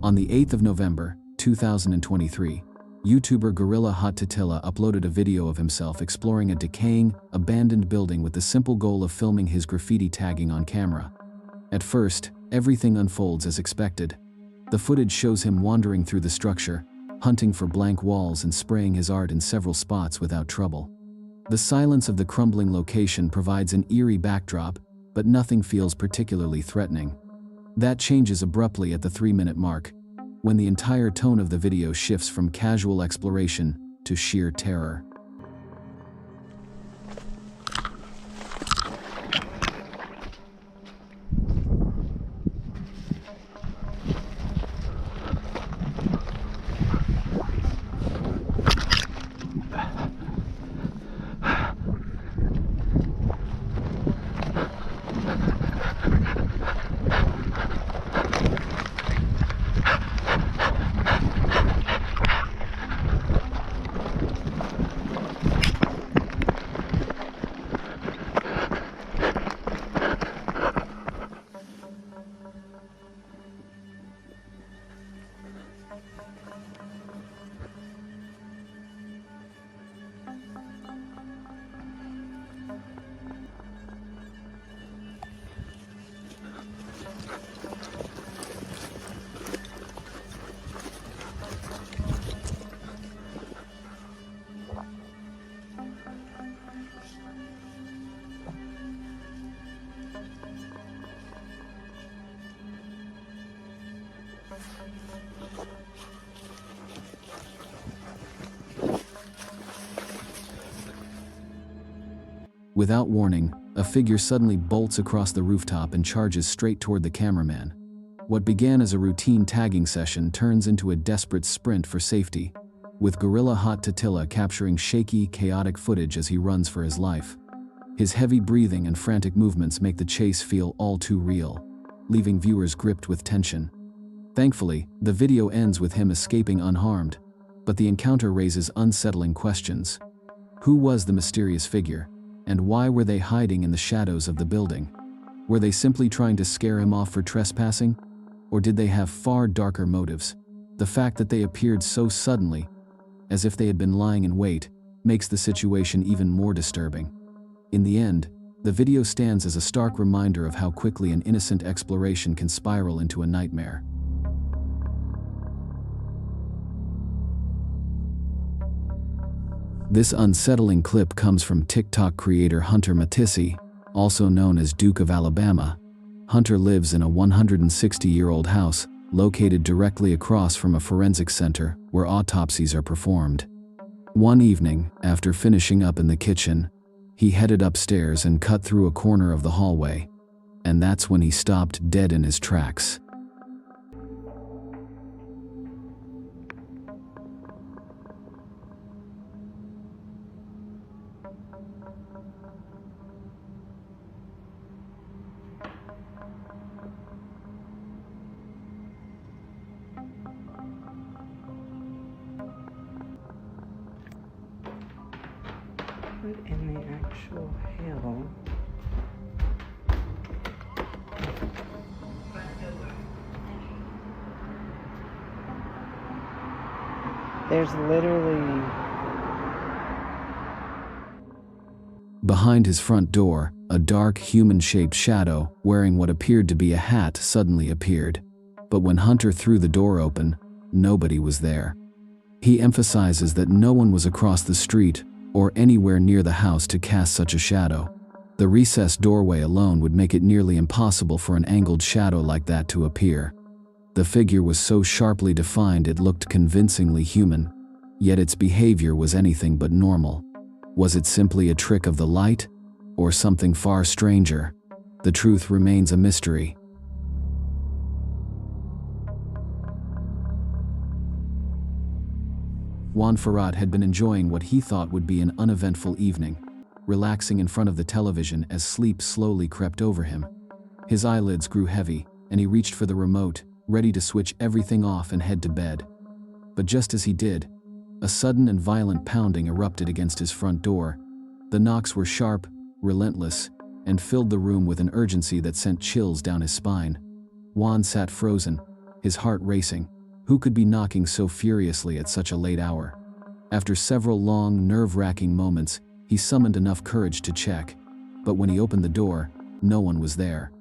On the 8th of November, 2023, YouTuber 𝐬𝐮𝐬𝐫𝐞 uploaded a video of himself exploring a decaying, abandoned building with the simple goal of filming his graffiti tagging on camera. At first, everything unfolds as expected. The footage shows him wandering through the structure, hunting for blank walls and spraying his art in several spots without trouble. The silence of the crumbling location provides an eerie backdrop, but nothing feels particularly threatening. That changes abruptly at the 3-minute mark, when the entire tone of the video shifts from casual exploration to sheer terror. Without warning, a figure suddenly bolts across the rooftop and charges straight toward the cameraman. What began as a routine tagging session turns into a desperate sprint for safety, with 𝐬𝐮𝐬𝐫𝐞 capturing shaky, chaotic footage as he runs for his life. His heavy breathing and frantic movements make the chase feel all too real, leaving viewers gripped with tension. Thankfully, the video ends with him escaping unharmed, but the encounter raises unsettling questions. Who was the mysterious figure? And why were they hiding in the shadows of the building? Were they simply trying to scare him off for trespassing? Or did they have far darker motives? The fact that they appeared so suddenly, as if they had been lying in wait, makes the situation even more disturbing. In the end, the video stands as a stark reminder of how quickly an innocent exploration can spiral into a nightmare. This unsettling clip comes from TikTok creator Hunter Matisse, also known as Duke of Alabama. Hunter lives in a 160-year-old house, located directly across from a forensic center where autopsies are performed. One evening, after finishing up in the kitchen, he headed upstairs and cut through a corner of the hallway. And that's when he stopped dead in his tracks. What in the actual hell? There's literally... Behind his front door, a dark, human-shaped shadow, wearing what appeared to be a hat, suddenly appeared. But when Hunter threw the door open, nobody was there. He emphasizes that no one was across the street or anywhere near the house to cast such a shadow. The recessed doorway alone would make it nearly impossible for an angled shadow like that to appear. The figure was so sharply defined it looked convincingly human, yet its behavior was anything but normal. Was it simply a trick of the light, or something far stranger? The truth remains a mystery. Juan Farad had been enjoying what he thought would be an uneventful evening, relaxing in front of the television as sleep slowly crept over him. His eyelids grew heavy, and he reached for the remote, ready to switch everything off and head to bed. But just as he did, a sudden and violent pounding erupted against his front door. The knocks were sharp, relentless, and filled the room with an urgency that sent chills down his spine. Juan sat frozen, his heart racing, Who could be knocking so furiously at such a late hour? After several long, nerve-wracking moments, he summoned enough courage to check. But when he opened the door, no one was there.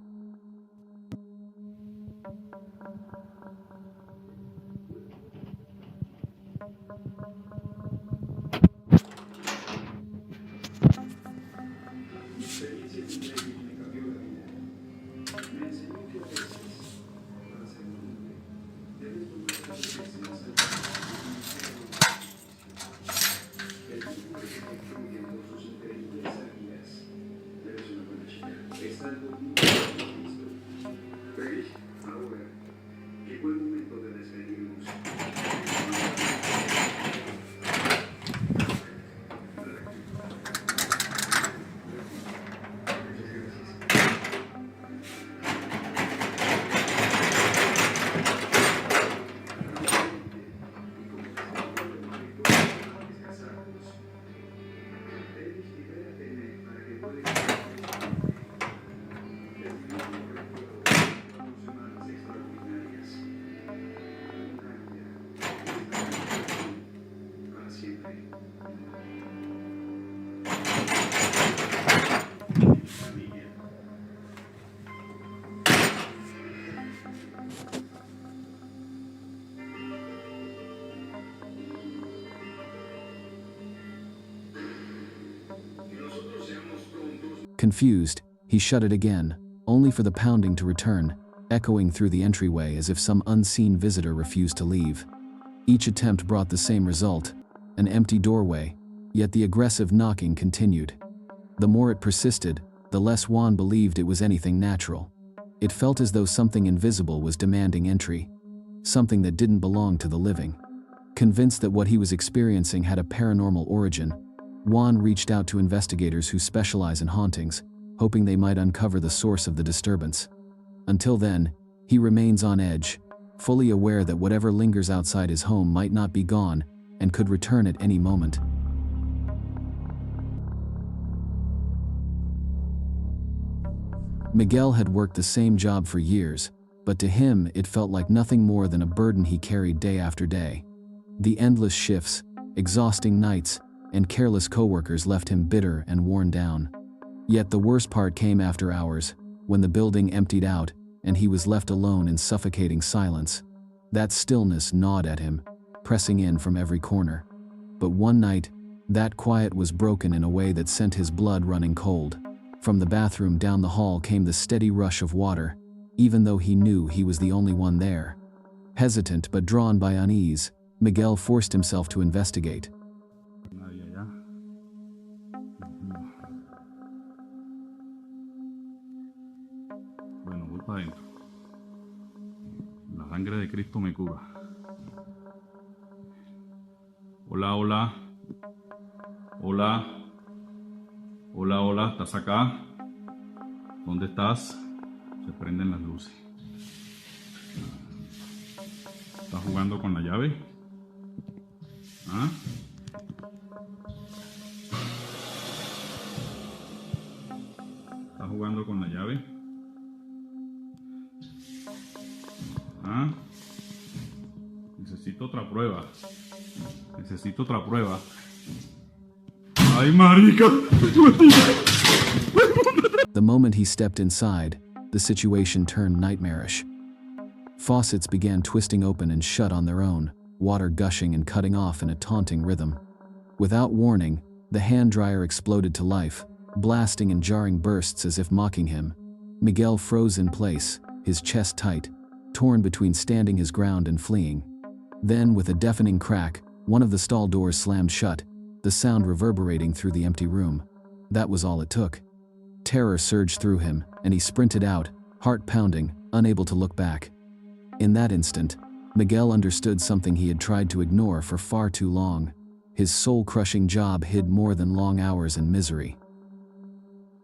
Confused, he shut it again, only for the pounding to return, echoing through the entryway as if some unseen visitor refused to leave. Each attempt brought the same result, an empty doorway, yet the aggressive knocking continued. The more it persisted, the less Juan believed it was anything natural. It felt as though something invisible was demanding entry, something that didn't belong to the living. Convinced that what he was experiencing had a paranormal origin, Juan reached out to investigators who specialize in hauntings, hoping they might uncover the source of the disturbance. Until then, he remains on edge, fully aware that whatever lingers outside his home might not be gone and could return at any moment. Miguel had worked the same job for years, but to him it felt like nothing more than a burden he carried day after day. The endless shifts, exhausting nights, and careless coworkers left him bitter and worn down. Yet the worst part came after hours, when the building emptied out and he was left alone in suffocating silence. That stillness gnawed at him, pressing in from every corner. But one night, that quiet was broken in a way that sent his blood running cold. From the bathroom down the hall came the steady rush of water, even though he knew he was the only one there. Hesitant but drawn by unease, Miguel forced himself to investigate. Bueno, voy para adentro. La sangre de Cristo me cura. Hola, hola. Hola. Hola, hola, ¿estás acá? ¿Dónde estás? Se prenden las luces. ¿Estás jugando con la llave? ¿Ah? ¿Estás jugando con la llave? ¿Ah? Necesito otra prueba. Necesito otra prueba. ¡Ay, marica! The moment he stepped inside, the situation turned nightmarish. Faucets began twisting open and shut on their own, water gushing and cutting off in a taunting rhythm. Without warning, the hand dryer exploded to life, blasting in jarring bursts as if mocking him. Miguel froze in place, his chest tight, torn between standing his ground and fleeing. Then, with a deafening crack, one of the stall doors slammed shut, the sound reverberating through the empty room. That was all it took. Terror surged through him, and he sprinted out, heart pounding, unable to look back. In that instant, Miguel understood something he had tried to ignore for far too long. His soul-crushing job hid more than long hours in misery.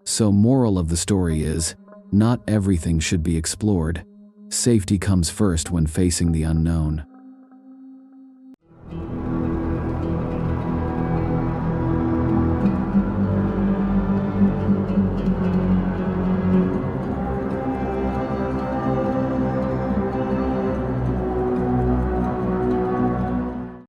So, moral of the story is, not everything should be explored. Safety comes first when facing the unknown.